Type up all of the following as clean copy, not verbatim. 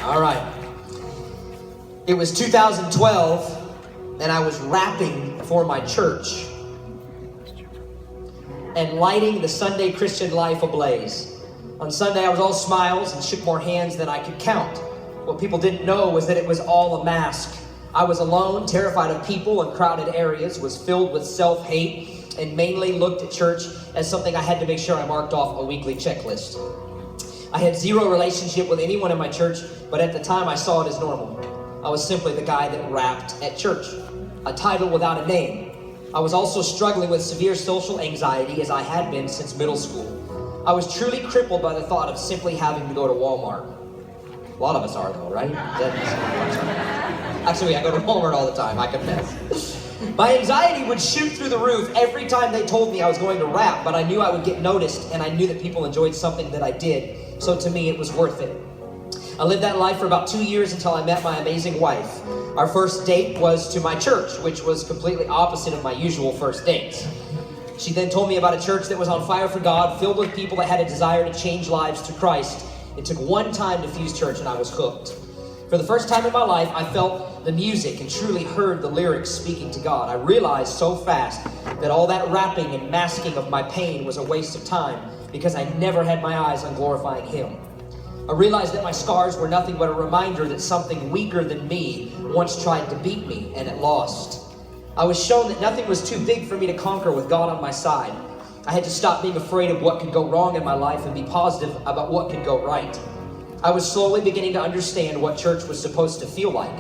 All right. It was 2012, and I was rapping for my church and lighting the Sunday Christian life ablaze. On Sunday, I was all smiles and shook more hands than I could count. What people didn't know was that it was all a mask. I was alone, terrified of people and crowded areas, was filled with self-hate, and mainly looked at church as something I had to make sure I marked off a weekly checklist. I had zero relationship with anyone in my church, but at the time I saw it as normal. I was simply the guy that rapped at church, a title without a name. I was also struggling with severe social anxiety, as I had been since middle school. I was truly crippled by the thought of simply having to go to Walmart. A lot of us are though, right? Actually, I go to Walmart all the time, I confess. My anxiety would shoot through the roof every time they told me I was going to rap, but I knew I would get noticed, and I knew that people enjoyed something that I did, so to me it was worth it. I lived that life for about 2 years until I met my amazing wife. Our first date was to my church, which was completely opposite of my usual first dates. She then told me about a church that was on fire for God, filled with people that had a desire to change lives to Christ. It took one time to Fuse Church and I was hooked. For the first time in my life, I felt the music and truly heard the lyrics speaking to God. I realized so fast that all that rapping and masking of my pain was a waste of time because I never had my eyes on glorifying Him. I realized that my scars were nothing but a reminder that something weaker than me once tried to beat me, and it lost. I was shown that nothing was too big for me to conquer with God on my side. I had to stop being afraid of what could go wrong in my life and be positive about what could go right. I was slowly beginning to understand what church was supposed to feel like.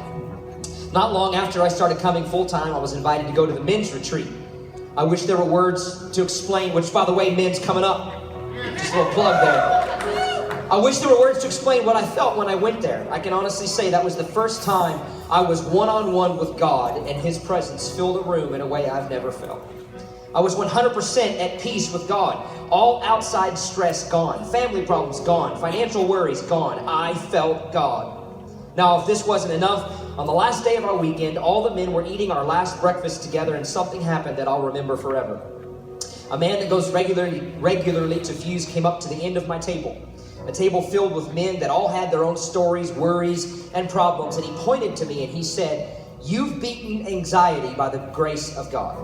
Not long after I started coming full-time, I was invited to go to the men's retreat. I wish there were words to explain, which, by the way, men's coming up. Just a little plug there. I wish there were words to explain what I felt when I went there. I can honestly say that was the first time I was one-on-one with God, and His presence filled a room in a way I've never felt. I was 100% at peace with God. All outside stress gone. Family problems gone. Financial worries gone. I felt God. Now, if this wasn't enough, on the last day of our weekend, all the men were eating our last breakfast together, and something happened that I'll remember forever. A man that goes regularly to Fuse came up to the end of my table. A table filled with men that all had their own stories, worries, and problems. And he pointed to me and he said, "You've beaten anxiety by the grace of God."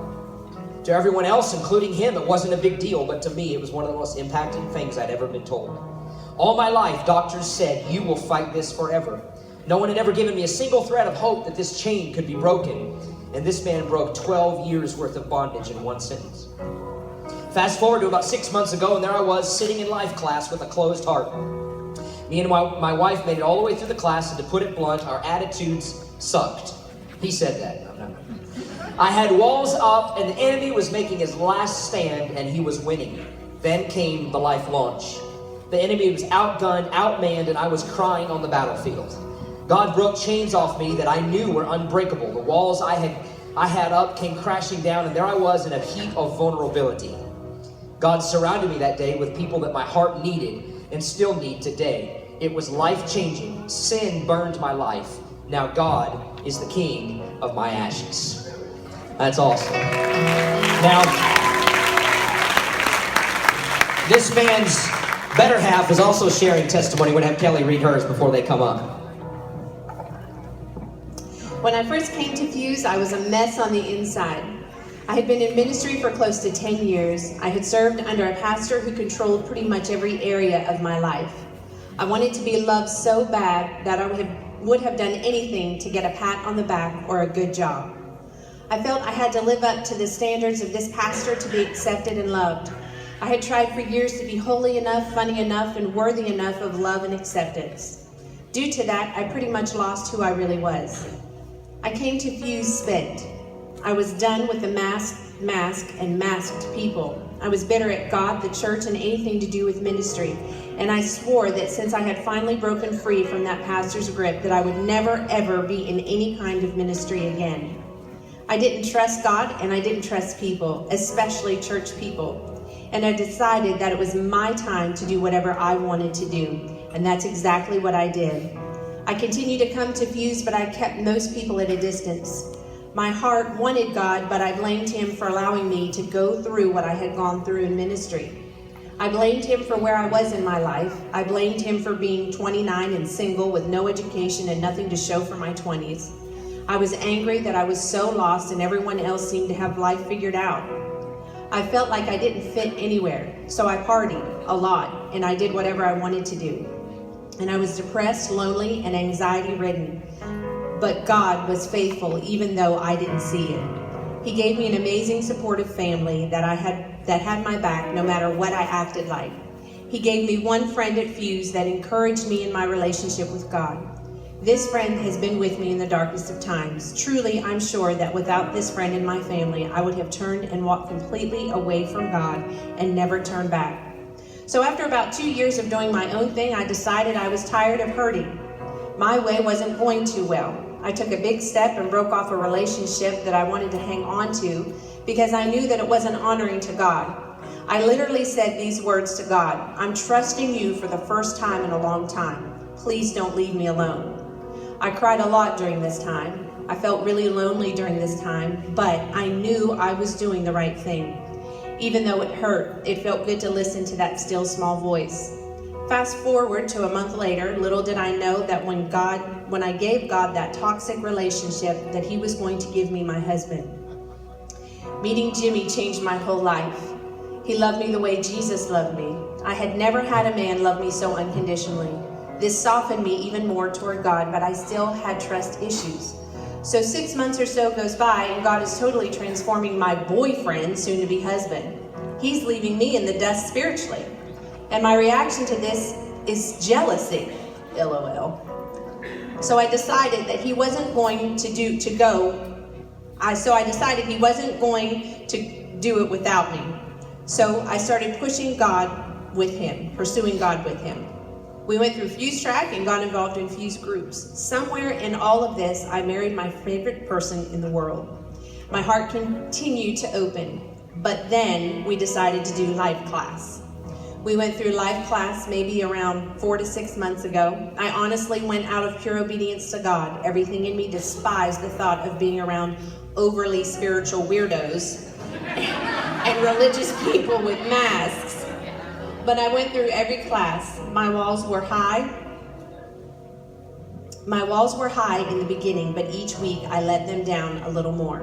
To everyone else, including him, it wasn't a big deal, but to me, it was one of the most impacting things I'd ever been told. All my life, doctors said, "You will fight this forever." No one had ever given me a single thread of hope that this chain could be broken. And this man broke 12 years worth of bondage in one sentence. Fast forward to about 6 months ago, and there I was sitting in life class with a closed heart. Me and my wife made it all the way through the class, and to put it blunt, our attitudes sucked. He said that. I had walls up, and the enemy was making his last stand, and he was winning. Then came the life launch. The enemy was outgunned, outmanned, and I was crying on the battlefield. God broke chains off me that I knew were unbreakable. The walls I had up came crashing down, and there I was in a heap of vulnerability. God surrounded me that day with people that my heart needed and still need today. It was life-changing. Sin burned my life. Now God is the king of my ashes. That's awesome. Now, this man's better half is also sharing testimony. We're going to have Kelly read hers before they come up. When I first came to Fuse, I was a mess on the inside. I had been in ministry for close to 10 years. I had served under a pastor who controlled pretty much every area of my life. I wanted to be loved so bad that I would have done anything to get a pat on the back or a good job. I felt I had to live up to the standards of this pastor to be accepted and loved. I had tried for years to be holy enough, funny enough, and worthy enough of love and acceptance. Due to that, I pretty much lost who I really was. I came to Fuse spent. I was done with the mask, and masked people. I was bitter at God, the church, and anything to do with ministry. And I swore that since I had finally broken free from that pastor's grip, that I would never, ever be in any kind of ministry again. I didn't trust God, and I didn't trust people, especially church people. And I decided that it was my time to do whatever I wanted to do. And that's exactly what I did. I continued to come to Fuse, but I kept most people at a distance. My heart wanted God, but I blamed Him for allowing me to go through what I had gone through in ministry. I blamed him for where I was in my life. I blamed him for being 29 and single with no education and nothing to show for my 20s. I was angry that I was so lost and everyone else seemed to have life figured out. I felt like I didn't fit anywhere, so I partied a lot and I did whatever I wanted to do. And I was depressed, lonely, and anxiety-ridden. But God was faithful even though I didn't see it. He gave me an amazing supportive family that had my back no matter what I acted like. He gave me one friend at Fuse that encouraged me in my relationship with God. This friend has been with me in the darkest of times. Truly, I'm sure that without this friend in my family, I would have turned and walked completely away from God and never turned back. So after about 2 years of doing my own thing, I decided I was tired of hurting. My way wasn't going too well. I took a big step and broke off a relationship that I wanted to hang on to because I knew that it wasn't honoring to God. I literally said these words to God: I'm trusting you for the first time in a long time. Please don't leave me alone. I cried a lot during this time. I felt really lonely during this time, but I knew I was doing the right thing. Even though it hurt, it felt good to listen to that still small voice. Fast forward to a month later, little did I know that when I gave God that toxic relationship, that he was going to give me my husband. Meeting Jimmy changed my whole life. He loved me the way Jesus loved me. I had never had a man love me so unconditionally. This softened me even more toward God, but I still had trust issues. So 6 months or so goes by, and God is totally transforming my boyfriend, soon-to-be husband. He's leaving me in the dust spiritually. And my reaction to this is jealousy, LOL. So I decided that he wasn't going to do it without me. So I started pushing God with him, pursuing God with him. We went through Fuse Track and got involved in Fuse groups. Somewhere in all of this, I married my favorite person in the world. My heart continued to open, but then we decided to do life class. We went through life class maybe around 4 to 6 months ago. I honestly went out of pure obedience to God. Everything in me despised the thought of being around overly spiritual weirdos and religious people with masks. But I went through every class. My walls were high in the beginning, but each week I let them down a little more.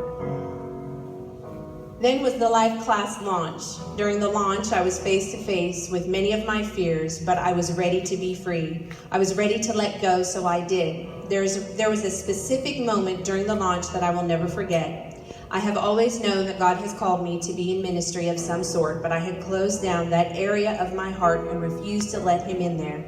Then was the life class launch. During the launch, I was face to face with many of my fears, but I was ready to be free. I was ready to let go, so I did. There was a specific moment during the launch that I will never forget. I have always known that God has called me to be in ministry of some sort, but I had closed down that area of my heart and refused to let him in there.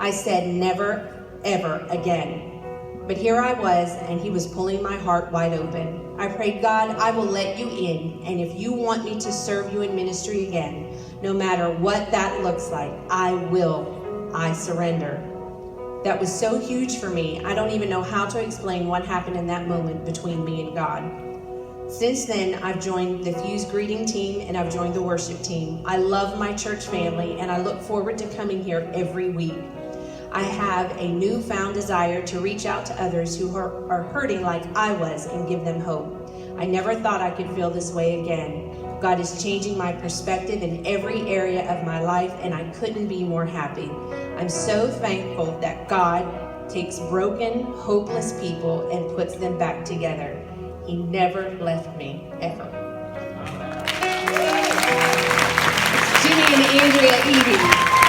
I said never, ever again. But here I was, and he was pulling my heart wide open. I prayed, God, I will let you in, and if you want me to serve you in ministry again, no matter what that looks like, I will. I surrender. That was so huge for me. I don't even know how to explain what happened in that moment between me and God. Since then, I've joined the Fuse greeting team and I've joined the worship team. I love my church family and I look forward to coming here every week. I have a newfound desire to reach out to others who are hurting like I was and give them hope. I never thought I could feel this way again. God is changing my perspective in every area of my life and I couldn't be more happy. I'm so thankful that God takes broken, hopeless people and puts them back together. He never left me, ever. Jimmy and Andrea Eby.